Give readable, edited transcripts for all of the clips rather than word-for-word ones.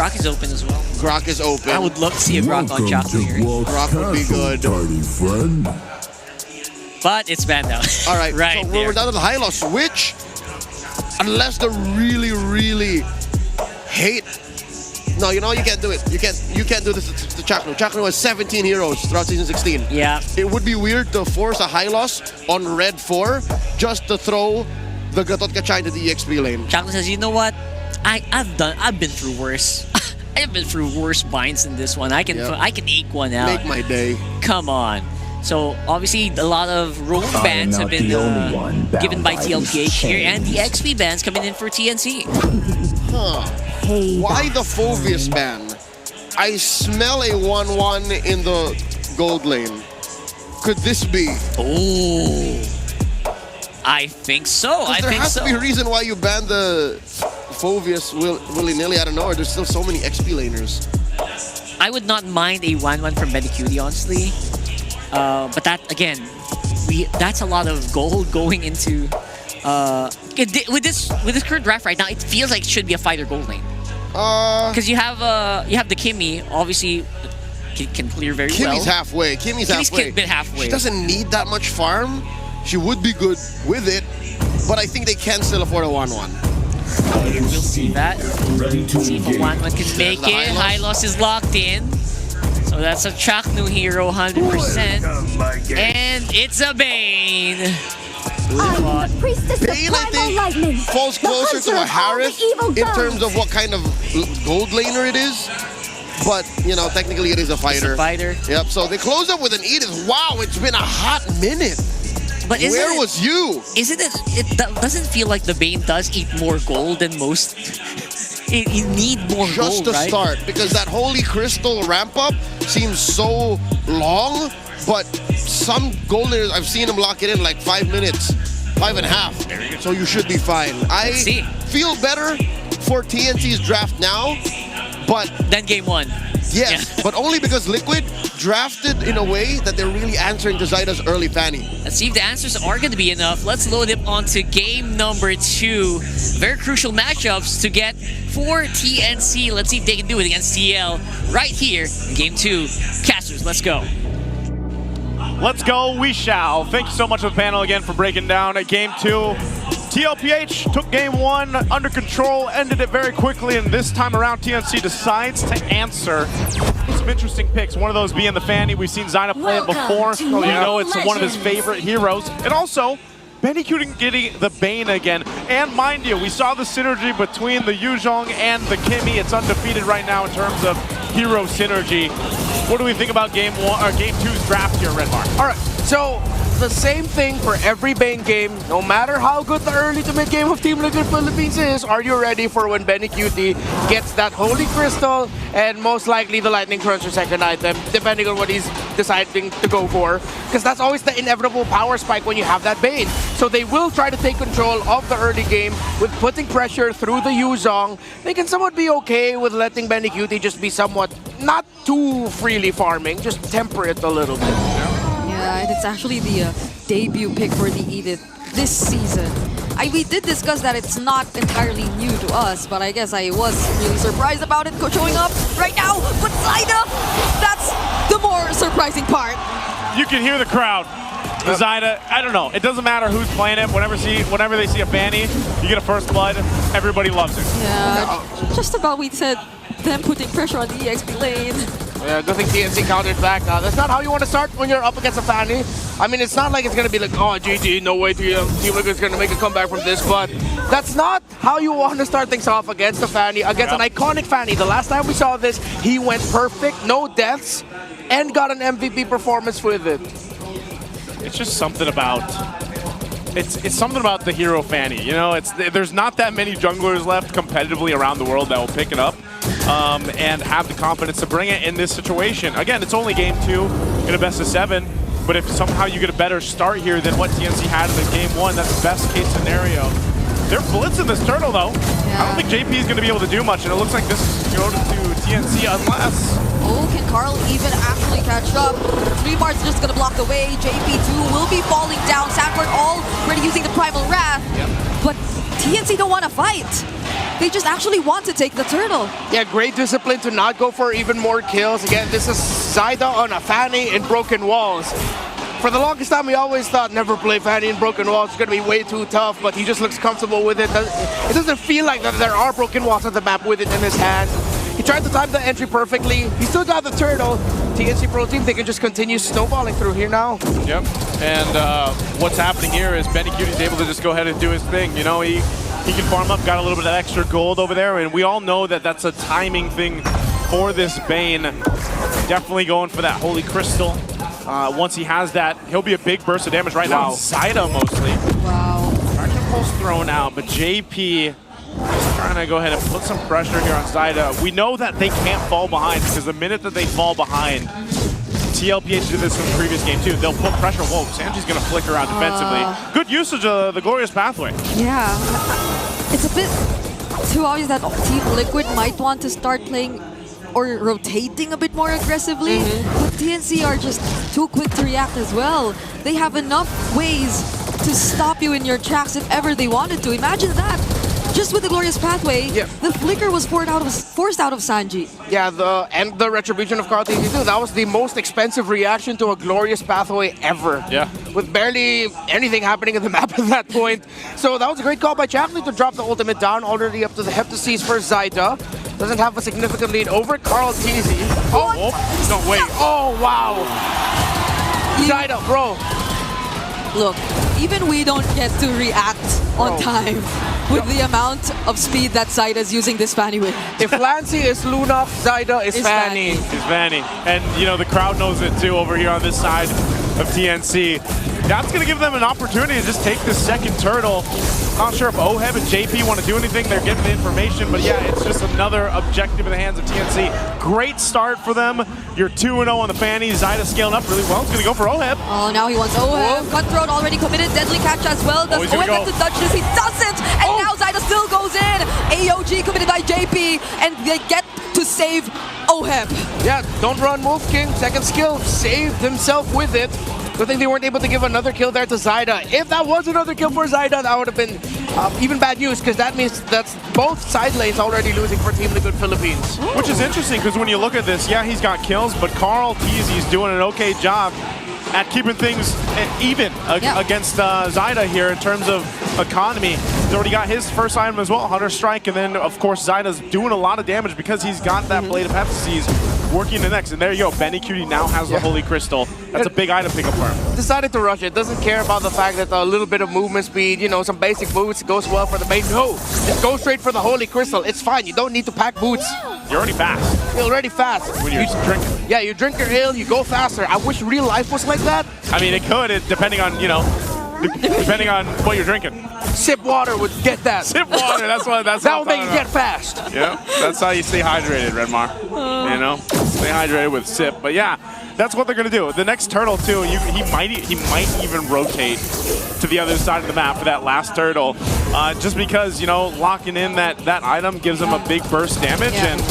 Grok is open as well. Grok is open. I would love to see a Grok on Chaco here. Grok would be good. But it's banned out. All right, right so there. we're down to the high loss, which, unless they really, really hate. No, you know you can't do it. You can't do this to Chakno. Chakno has 17 heroes throughout season 16. Yeah. It would be weird to force a high loss on red 4 just to throw the Gatot Kacha into the EXP lane. Chakno says, you know what? I've been through worse. I've been through worse binds than this one. I can eke one out. Make my day. Come on. So obviously a lot of roam bans have been given by TLPH here, and the XP bans coming in for TNC. Huh. Why the Phoveus ban? I smell a 1-1 in the gold lane. Could this be? Oh, I think so. There has to be a reason why you banned the Phoveus willy-nilly out of nowhere. There's still so many XP laners. I would not mind a 1-1 from Medicutie, honestly. But that, again, that's a lot of gold going into... with this current draft right now, it feels like it should be a fighter gold lane. Because you have the Kimmy, obviously can clear very well. Kimmy's halfway. Kimmy's halfway. A bit halfway. She doesn't need that much farm. She would be good with it, but I think they can still afford a 1-1. We'll see that. See if a 1-1 can make it. High loss is locked in. So that's a Chaknu hero, 100%. And it's a Bane. Bane, I think, falls closer to a Harith in terms of what kind of gold laner it is. But, you know, technically it is a fighter. It's a fighter. Yep, so they close up with an Edith. Wow, it's been a hot minute. But where was you? Isn't it? It doesn't feel like the Bane does eat more gold than most. You need more gold, just to right? start, because that Holy Crystal ramp up seems so long, but some gold laners, I've seen them lock it in like 5 minutes, 5.5. So you should be fine. I feel better for TNC's draft now, but then game 1. Yes, but only because Liquid drafted in a way that they're really answering to Zyda's early fanny. Let's see if the answers are going to be enough. Let's load it onto game number 2. Very crucial matchups to get for TNC. Let's see if they can do it against TL right here in game 2. Casters, let's go. Let's go, we shall. Thank you so much to the panel again for breaking down at game 2. TLPH took game 1 under control, ended it very quickly, and this time around TNC decides to answer. Some interesting picks, one of those being the Fanny. We've seen Zyda play it before. You know it's one of his favorite heroes. And also, Medicutie getting the Bane again. And mind you, we saw the synergy between the Yuzhong and the Kimmy. It's undefeated right now in terms of hero synergy. What do we think about game 2's draft here, Redmar? All right, so the same thing for every Bane game. No matter how good the early to mid game of Team Liquid Philippines is, are you ready for when Medicutie gets that Holy Crystal and most likely the Lightning Cruncher second item, depending on what he's deciding to go for? Because that's always the inevitable power spike when you have that Bane. So they will try to take control of the early game with putting pressure through the Yuzhong. They can somewhat be okay with letting Medicutie just be somewhat not too freely farming, just temper it a little bit. Yeah, and it's actually the debut pick for the Edith this season. We did discuss that it's not entirely new to us, but I guess I was really surprised about it showing up right now. But Zyda, that's the more surprising part. You can hear the crowd. Zyda, I don't know. It doesn't matter who's playing it. Whenever they see a Fanny, you get a first blood. Everybody loves it. Yeah, just about we said them putting pressure on the EXP lane. Yeah, good thing TNC countered back. That's not how you want to start when you're up against a Fanny. I mean, it's not like it's going to be like, oh, GG, no way Team Liquid's going to make a comeback from this, but that's not how you want to start things off against a Fanny, against an iconic Fanny. The last time we saw this, he went perfect, no deaths, and got an MVP performance with it. It's just something about... It's something about the hero Fanny, you know? There's not that many junglers left competitively around the world that will pick it up and have the confidence to bring it in this situation. Again, it's only game 2 in a best of 7, but if somehow you get a better start here than what TNC had in the game 1, that's the best case scenario. They're blitzing this turtle though. Yeah. I don't think JP is going to be able to do much, and it looks like this is going to TNC unless... Oh, can Carl even actually catch up? 3 Mart's just gonna block the way. JP2 will be falling down. Sanford already using the Primal Wrath. Yep. But TNC don't want to fight. They just actually want to take the turtle. Yeah, great discipline to not go for even more kills. Again, this is Zyda on a Fanny in Broken Walls. For the longest time, we always thought never play Fanny in Broken Walls. It's going to be way too tough, but he just looks comfortable with it. It doesn't feel like that there are broken walls on the map with it in his hand. He tried to time the entry perfectly. He still got the turtle. TNC Pro Team, they can just continue snowballing through here now. Yep, and what's happening here is BennyCutie's able to just go ahead and do his thing. You know, he can farm up, got a little bit of extra gold over there, and we all know that that's a timing thing for this Bane. Definitely going for that Holy Crystal. Once he has that, he'll be a big burst of damage right now. Zyda mostly. Wow. Fracture Pulse thrown out, but JP is trying to go ahead and put some pressure here on Zyda. We know that they can't fall behind because the minute that they fall behind, TLPH did this in the previous game too. They'll put pressure. Whoa, Sanji's gonna flicker out defensively. Good usage of the Glorious Pathway. Yeah. It's a bit too obvious that Team Liquid might want to start playing or rotating a bit more aggressively, but TNC are just too quick to react as well. They have enough ways to stop you in your tracks if ever they wanted to. Imagine that. Just with the Glorious Pathway, the flicker was forced out of Sanji. Yeah, the Retribution of Carl TNC too. That was the most expensive reaction to a Glorious Pathway ever. Yeah. With barely anything happening in the map at that point. So that was a great call by Chapley to drop the ultimate down, already up to the Heptases for Zyda. Doesn't have a significant lead over Carl TZ. Oh, no, wait. Oh, wow. Zyda, bro. Look, even we don't get to react on time with the amount of speed that Zyda's using this Fanny with. If Lancy is Luna, Zyda is Fanny. It's Fanny. And, you know, the crowd knows it too over here on this side of TNC. That's going to give them an opportunity to just take this second turtle. Not sure if Oheb and JP want to do anything. They're getting the information, but yeah, it's just another objective in the hands of TNC. Great start for them. You're 2-0 on the Fanny. Zyda scaling up really well. He's going to go for Oheb. Oh, now he wants Oheb. Cutthroat already committed. Deadly catch as well. Does Oheb have to dodge this? He doesn't! And now Zyda still goes in. AOG committed by JP, and they get to save Oheb. Yeah, don't run Wolf King. Second skill, saved himself with it. Good thing they weren't able to give another kill there to Zyda. If that was another kill for Zyda, that would have been even bad news, because that means that's both side lanes already losing for Team Liquid Philippines. Which is interesting, because when you look at this, yeah, he's got kills, but Carl TZ's doing an okay job at keeping things even against Zyda here in terms of economy. He's already got his first item as well, Hunter Strike, and then, of course, Zyda's doing a lot of damage because he's got that Blade of Heptases working the next. And there you go, BennyCutie now has the Holy Crystal. That's a big item pickup for him. Decided to rush it. Doesn't care about the fact that a little bit of movement speed, you know, some basic boots goes well for the main. No, just go straight for the Holy Crystal. It's fine. You don't need to pack boots. You're already fast. You're already fast. When you're drinking. Yeah, you drink your ale, you go faster. I wish real life was like that. I mean, it could, depending on, you know, depending on what you're drinking. Sip water would get that. Sip water, that's that would make you get fast. Yeah, that's how you stay hydrated, Redmar. You know, stay hydrated with sip. But yeah, that's what they're gonna do. The next turtle too, he might even rotate to the other side of the map for that last turtle, just because, you know, locking in that item gives him a big burst damage, and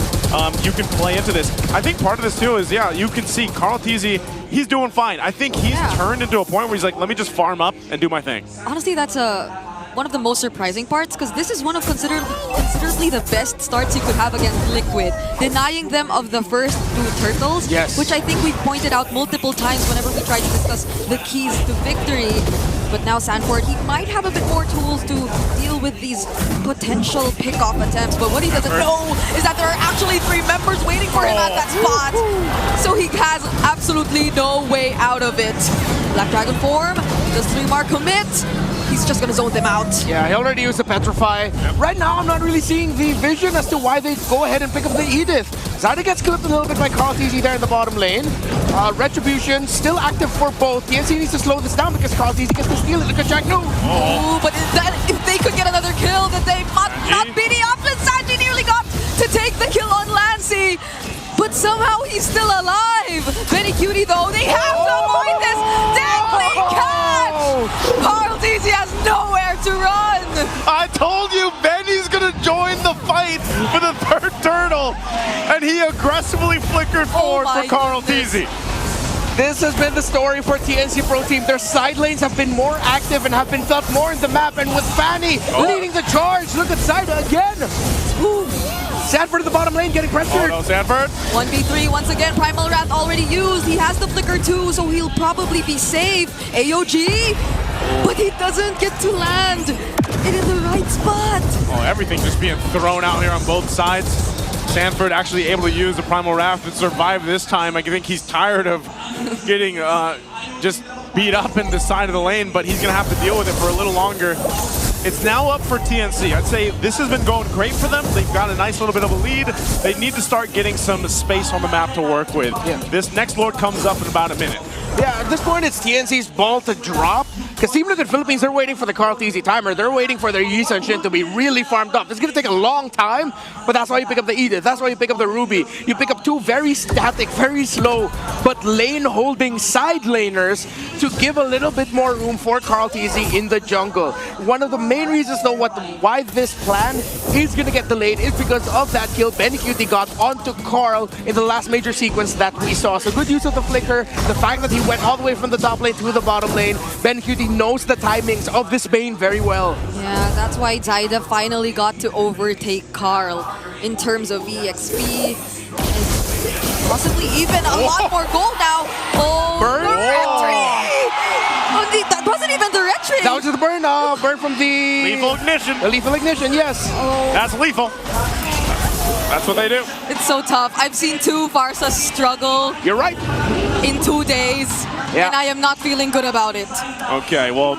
you can play into this. I think part of this too is, yeah, you can see Carl TZ, he's doing fine. I think he's turned into a point where he's like, let me just farm up and do my thing. Honestly, that's one of the most surprising parts, because this is one of considerably the best starts you could have against Liquid. Denying them of the first 2 turtles, which I think we pointed out multiple times whenever we tried to discuss the keys to victory. But now Sanford, he might have a bit more tools to deal with these potential pick-off attempts. But what he doesn't know is that there are actually 3 members waiting for him at that spot. So he has absolutely no way out of it. Black Dragon form, does 3 mark commit? He's just gonna zone them out. Yeah, he already used the Petrify. Right now, I'm not really seeing the vision as to why they go ahead and pick up the Edith. Zyda gets clipped a little bit by Carl TZ there in the bottom lane. Retribution still active for both. TNC needs to slow this down because Carl TZ gets to steal it. Look at Jack, no. Oh, but if they could get another kill, then they might not be the option. Sanji nearly got to take the kill on Lancy. But somehow he's still alive. BennyCutie though, they have to avoid this deadly catch. Carl TZ has nowhere to run. I told you, Benny's gonna join the fight for the 3rd turtle, and he aggressively flickered forward for Carl TZ. This has been the story for TNC Pro Team. Their side lanes have been more active and have been felt more in the map. And with Fanny leading the charge, look at Zaida again. Ooh. Sanford in the bottom lane getting pressured. Oh no, Sanford. 1v3 once again. Primal Wrath already used. He has the flicker too, so he'll probably be safe. AOG, but he doesn't get to land it in the right spot. Oh, everything just being thrown out here on both sides. Sanford actually able to use the Primal Wrath and survive this time. I think he's tired of getting just beat up in the side of the lane, but he's going to have to deal with it for a little longer. It's now up for TNC. I'd say this has been going great for them. They've got a nice little bit of a lead. They need to start getting some space on the map to work with. Yeah. This next Lord comes up in about a minute. Yeah, at this point, it's TNC's ball to drop. Because Team Liquid Philippines, they're waiting for the Carl TZ timer. They're waiting for their Yi Sun Shin to be really farmed up. It's going to take a long time, but that's why you pick up the Edith. That's why you pick up the Ruby. You pick up two very static, very slow, but lane-holding side laners to give a little bit more room for Carl TZ in the jungle. One of the main reasons, though, why this plan is going to get delayed is because of that kill BennyQt got onto Carl in the last major sequence that we saw. So good use of the flicker, the fact that he went all the way from the top lane to the bottom lane. BennyQt knows the timings of this Bane very well. Yeah, that's why Zaida finally got to overtake Carl in terms of EXP. And possibly even a lot more gold now. Oh, Burn? the red tree! Oh, that wasn't even the red tree! That was the burn, burn from the... Lethal ignition. The lethal ignition, yes. Oh, That's lethal. That's what they do. it's so tough. I've seen two Varsas struggle You're right. in 2 days, Yeah. and I am not feeling good about it. Okay, well,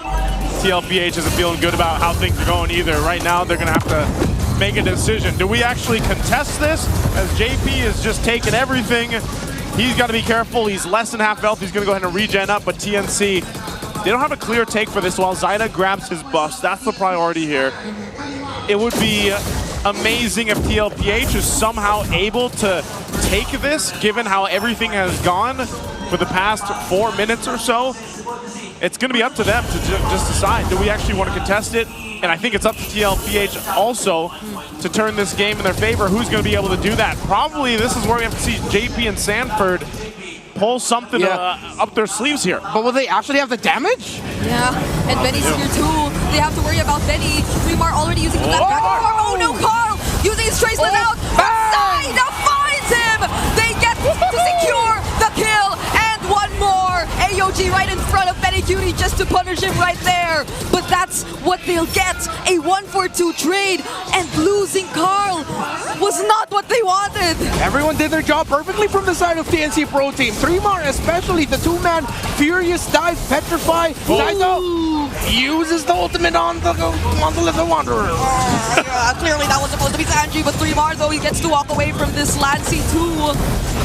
TLPH isn't feeling good about how things are going either. Right now, they're going to have to make a decision. Do we actually contest this? As JP is just taking everything. He's got to be careful. He's less than half health. He's going to go ahead and regen up, but TNC, they don't have a clear take for this while Zaida grabs his buffs. That's the priority here. It would be amazing if TLPH is somehow able to take this, given how everything has gone for the past 4 minutes or so. It's going to be up to them to just decide, do we actually want to contest it? And I think it's up to TLPH also to turn this game in their favor. Who's going to be able to do that? Probably this is where we have to see JP and Sanford pull something up their sleeves here. But will they actually have the damage? Yeah, and Benny's here too. They have to worry about Benny. Remar already using the left dragon farm. Oh no, Carl! Using his Traceland out. Zaida finds him! They get to secure the kill, and one more! AOG right in front of BennyQt just to punish him right there. But that's what they'll get. A 1-for-2 trade, and losing Carl was not what they wanted. Everyone did their job perfectly from the side of TNC Pro Team. 3mar, especially the two-man Furious Dive Petrify. Zaida uses the ultimate on the Little Wanderer. Yeah, clearly that was supposed to be Sanji, but 3mar though he gets to walk away from this Lancy 2.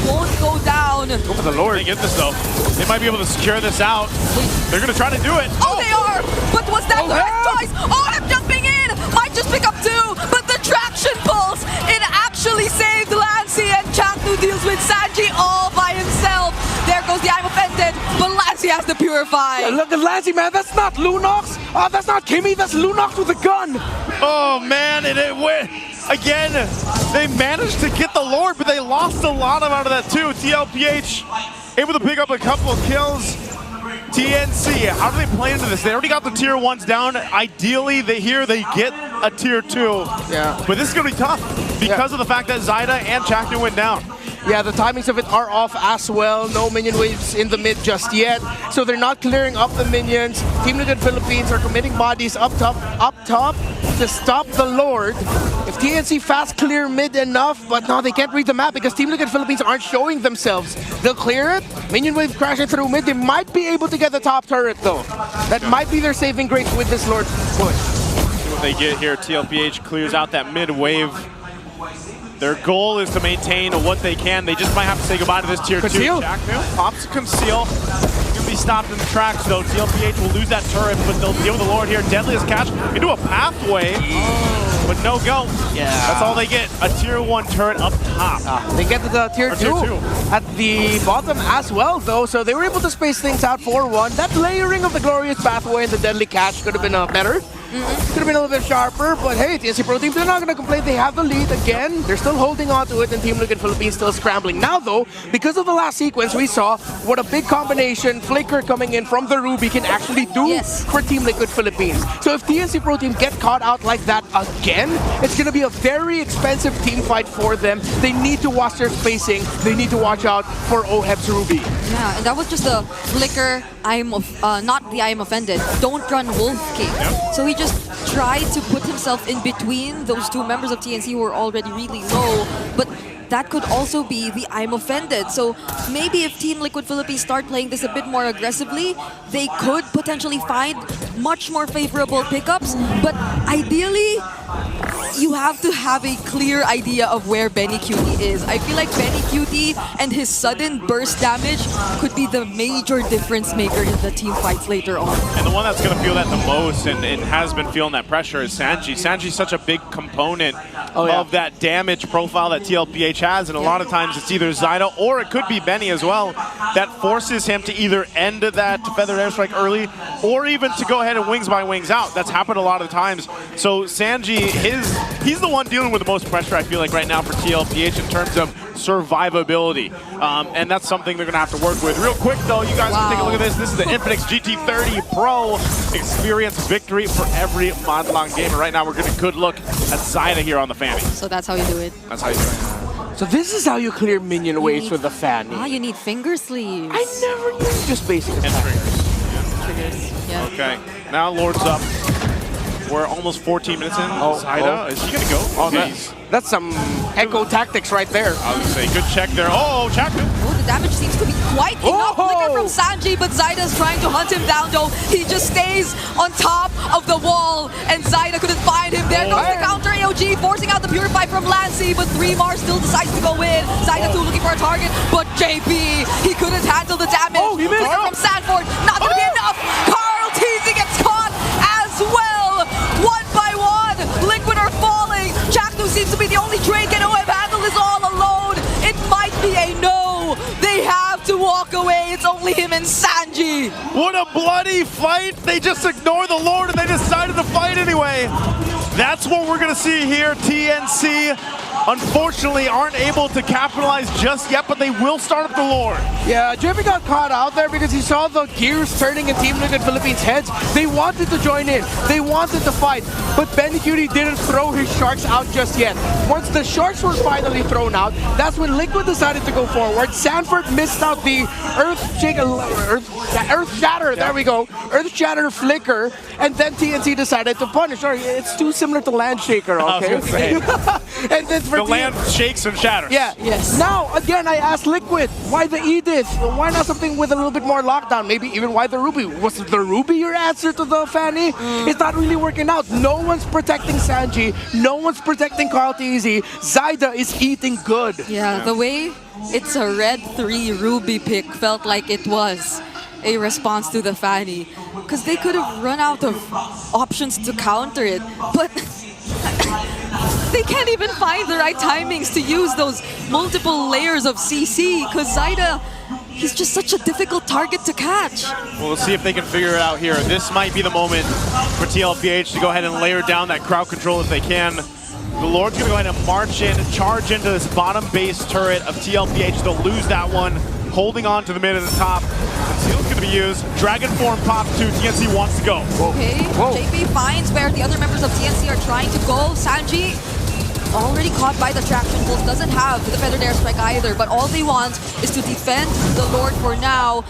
Won't go down. Go for the Lord. They get this though. They might be able to secure this out. They're going to try to do it. Oh, they are! But was that the right choice? Oh, I'm jumping in! Might just pick up 2, but the traction pulse, it actually saved Lancy, and Chaknu deals with Sanji all by himself. There goes the I'm offended, but Lancy has to purify. Yeah, look at Lancy, man. That's not Lunox. That's not Kimmy. That's Lunox with a gun. Oh man, and it went again. They managed to get the Lord, but they lost a lot out of that too. TLPH able to pick up a couple of kills. TNC, how do they play into this? They already got the tier 1s down. Ideally, they get a tier 2. Yeah. But this is going to be tough because of the fact that Zaida and Chaknu went down. Yeah, the timings of it are off as well. No minion waves in the mid just yet. So they're not clearing up the minions. Team Liquid Philippines are committing bodies up top to stop the Lord. If TNC fast clear mid enough, but no, they can't read the map because Team Liquid Philippines aren't showing themselves. They'll clear it. Minion wave crashing through mid. They might be able to get the top turret though. That might be their saving grace with this Lord push. See what they get here. TLPH clears out that mid wave. Their goal is to maintain what they can. They just might have to say goodbye to this tier 2. Chaknu pops conceal. He's going to be stopped in the tracks though. TLPH will lose that turret, but they'll deal with the Lord here. Deadliest catch into a pathway, but no go. Yeah. That's all they get. A tier 1 turret up top. They get the tier 2 at the bottom as well though, so they were able to space things out 4-1. That layering of the glorious pathway and the deadly catch could have been better. Could have been a little bit sharper, but hey, TNC Pro Team, they're not going to complain. They have the lead again. They're still holding on to it, and Team Liquid Philippines still scrambling. Now, though, because of the last sequence, we saw what a big combination Flicker coming in from the Ruby can actually do for Team Liquid Philippines. So if TNC Pro Team get caught out like that again, it's going to be a very expensive team fight for them. They need to watch their spacing. They need to watch out for OHEB's Ruby. Yeah, and that was just a Flicker, not the I am offended, don't run Wolf King. So he just tried to put himself in between those two members of TNC who were already really low, but that could also be the I'm offended. So maybe if Team Liquid Philippines start playing this a bit more aggressively, they could potentially find much more favorable pickups. But ideally, you have to have a clear idea of where Benny Cutie is. I feel like Benny Cutie and his sudden burst damage could be the major difference maker in the team fights later on. And the one that's going to feel that the most and has been feeling that pressure is Sanji. Sanji's such a big component of that damage profile that TLPH has, and a lot of times it's either Zyda or it could be Benny as well that forces him to either end that Feathered Airstrike early or even to go ahead and wings by wings out. That's happened a lot of times. So Sanji, he's the one dealing with the most pressure, I feel like, right now for TLPH in terms of survivability. And that's something they're going to have to work with. Real quick, though, you guys can take a look at this. This is the Infinix GT30 Pro experience victory for every Madlang gamer. Right now, we're getting a good look at Zyda here on the Fanny. So that's how you do it. That's how you do it. So this is how you clear minion waves with the Fanny. Ah, you need finger sleeves. I never knew. Just basic And attack. Triggers. Yeah. Okay, now Lord's up. We're almost 14 minutes in. Zyda, is he going to go? Oh, that's some Echo tactics right there. I was going to say, good check there. Oh, Chaku. Oh, the damage seems to be quite enough. Flicker from Sanji, but Zyda's trying to hunt him down, though. He just stays on top of the wall, and Zyda couldn't find him. There goes the counter AOG, forcing out the Purify from Lancy, but 3mar still decides to go in. Zyda too looking for a target, but JP, he couldn't handle the damage. Oh, he missed. Flicker from Sanford, not going to be enough. Carl Teasy gets caught as well. One by one, Liquid are falling. Chaknu seems to be the only trade get OHEB handle is all alone. It might be a no. They have to walk away. It's only him and Sanji. What a bloody fight. They just ignored the Lord and they decided to fight anyway. That's what we're going to see here. TNC, unfortunately, aren't able to capitalize just yet, but they will start up the Lord. Yeah, JP got caught out there because he saw the gears turning in Team Liquid Philippines' heads. They wanted to join in. They wanted to fight. But Benny Cutie didn't throw his sharks out just yet. Once the sharks were finally thrown out, that's when Liquid decided to go forward. Sanford missed out the Earth Shatter. There we go. Earth Shatter Flicker. And then TNC decided to punish. Sorry, it's too similar to Land Shaker, okay? I was gonna say. And then for The land shakes and shatters. Yeah. Yes. Now, again, I asked Liquid, why the Edith? Why not something with a little bit more lockdown? Maybe even why the Ruby? Was the Ruby your answer to the Fanny? It's not really working out. No one's protecting Sanji. No one's protecting Carl TZ. Zyda is eating good. Yeah, the way it's a red 3 Ruby pick felt like it was a response to the Fanny. Because they could have run out of options to counter it. But they can't even find the right timings to use those multiple layers of CC. Because Zyda, he's just such a difficult target to catch. Well, we'll see if they can figure it out here. This might be the moment for TLPH to go ahead and layer down that crowd control if they can. The Lord's going to go ahead and march in, charge into this bottom base turret of TLPH. They'll lose that one, holding on to the mid and the top. Seal's going to be used. Dragon Form pops too. TNC wants to go. Okay, JP finds where the other members of TNC are trying to go. Sanji, already caught by the traction pulse, doesn't have the Feathered Airstrike either, but all they want is to defend the Lord for now.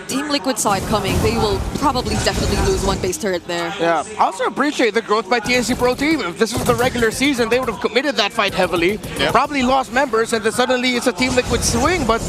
Team Liquid saw it coming. They will probably definitely lose one base turret there. Yeah, I also appreciate the growth by TNC Pro Team. If this was the regular season, they would have committed that fight heavily. Probably lost members, and then suddenly it's a Team Liquid swing, but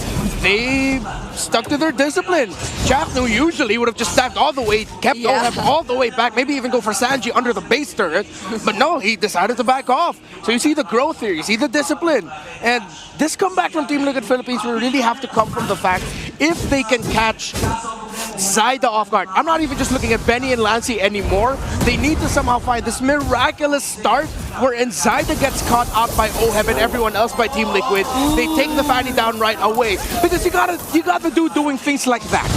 they stuck to their discipline. Chapnu usually would have just stacked all the way, kept OHEB all the way back, maybe even go for Sanji under the base turret. But no, he decided to back off. So you see the growth here, you see the discipline. And this comeback from Team Liquid Philippines will really have to come from the fact if they can catch Zyda off guard. I'm not even just looking at Benny and Lancy anymore. They need to somehow find this miraculous start wherein Zyda gets caught out by OHEB and everyone else by Team Liquid. They take the Fanny down right away because you got the dude doing things like that.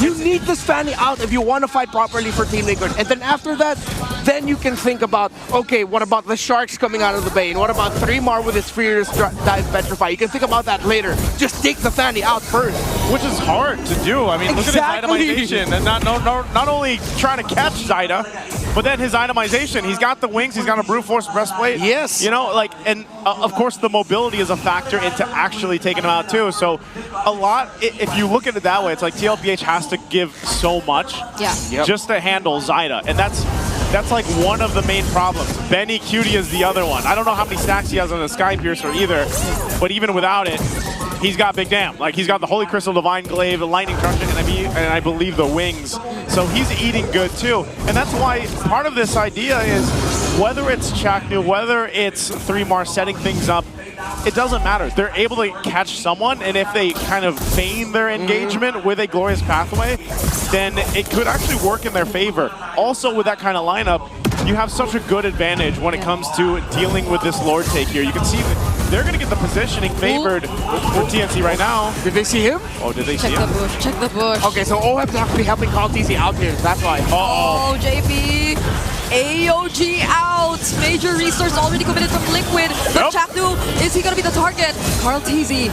You need this Fanny out if you want to fight properly for Team Liquid. And then after that, then you can think about, okay, what about the Sharks coming out of the Bane? What about 3mar with his Fierce Dive Petrify? You can think about that later. Just take the Fanny out first. Which is hard to do. I mean, look at his itemization. And not only trying to catch Zyda, but then his itemization. He's got the wings, he's got a Brute Force breastplate. Yes. You know, like, and of course the mobility is a factor into actually taking him out too. So a lot, if you look at it that way, it's like TLPH has to give so much just to handle Zyda. And that's like one of the main problems. Benny Cutie is the other one. I don't know how many stacks he has on the Sky Piercer either, but even without it, he's got big damn. Like, he's got the Holy Crystal, Divine Glaive, the Lightning Crushing, and I believe the wings. So he's eating good too. And that's why part of this idea is whether it's Chaknu, whether it's 3mar setting things up, it doesn't matter. They're able to catch someone, and if they kind of feign their engagement with a Glorious Pathway, then it could actually work in their favor. Also, with that kind of lineup, you have such a good advantage when it comes to dealing with this Lord take here. You can see that they're going to get the positioning favored for TNC right now. Did they see him? Oh, did they see him? Check the bush, check the bush. Okay, so OHEB's actually helping Carl TZ out here. That's why. Oh, JP. AOG out. Major resource already committed from Liquid. But Chaknu, is he going to be the target? Carl TZ.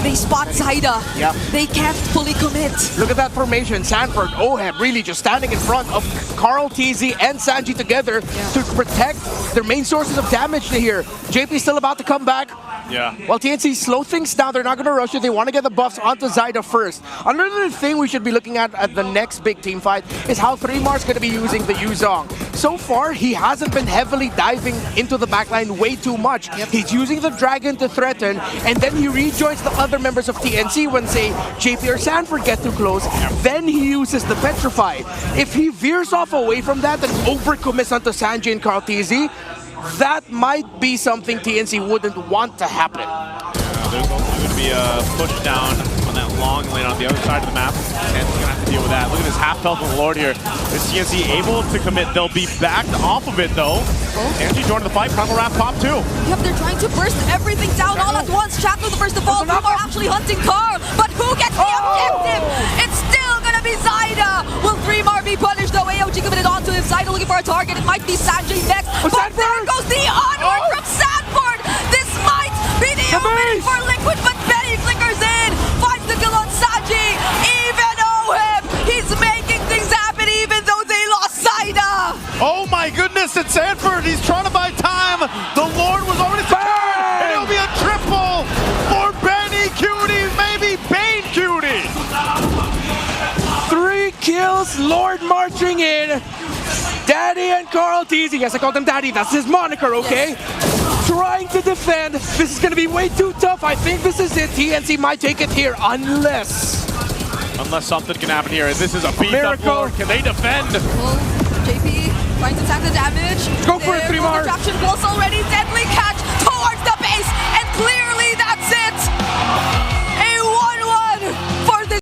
They spot Zyda. Yeah. They can't fully commit. Look at that formation. Sanford, OHEB really just standing in front of Carl TZ and Sanji together to protect their main sources of damage here. JP still about to come back. Yeah. While TNC slow things down, they're not going to rush it. They want to get the buffs onto Zyda first. Another thing we should be looking at the next big team fight is how 3mar's going to be using the Yuzong. So far, he hasn't been heavily diving into the backline way too much. He's using the Dragon to threaten, and then he rejoins the other members of TNC when, say, JP or Sanford get too close. Then he uses the Petrify. If he veers off away from that and overcommits onto Sanji and Carl TZ, that might be something TNC wouldn't want to happen. There's also going to be a push down on that long lane on the other side of the map. TNC's going to have to deal with that. Look at this half health of the Lord here. Is TNC able to commit? They'll be backed off of it though. TNC joined the fight. Primal Wrath pop too. Yep, they're trying to burst everything down all at once. Chaknu the first to fall. 3mar actually hunting Carl. But who gets the objective? It's still going to be Zyda. Will 3mar be punished though? AOG committed onto him. Zyda looking for a target. It might be Sanjay next. But there goes the onward from Sanford. This might be the opening for Liquid, but Benny flickers in. Finds the kill on Sanji. Even OHEB, he's making things happen even though they lost Zyda. Oh my goodness, it's Sanford. He's trying to buy time. The Lord was already secured. And it'll be a triple for Benny Cutie, maybe Bane Cutie. 3 kills, Lord marching in. Daddy and Carl TZ. Yes, I called him Daddy. That's his moniker, okay? Trying to defend. This is going to be way too tough. I think this is it. TNC might take it here unless something can happen here. This is a beat up Lord. Can they defend? Well, JP trying to attack the damage. Go for it, 3mar. Traction pulse already. Deadly catch towards the base. And clearly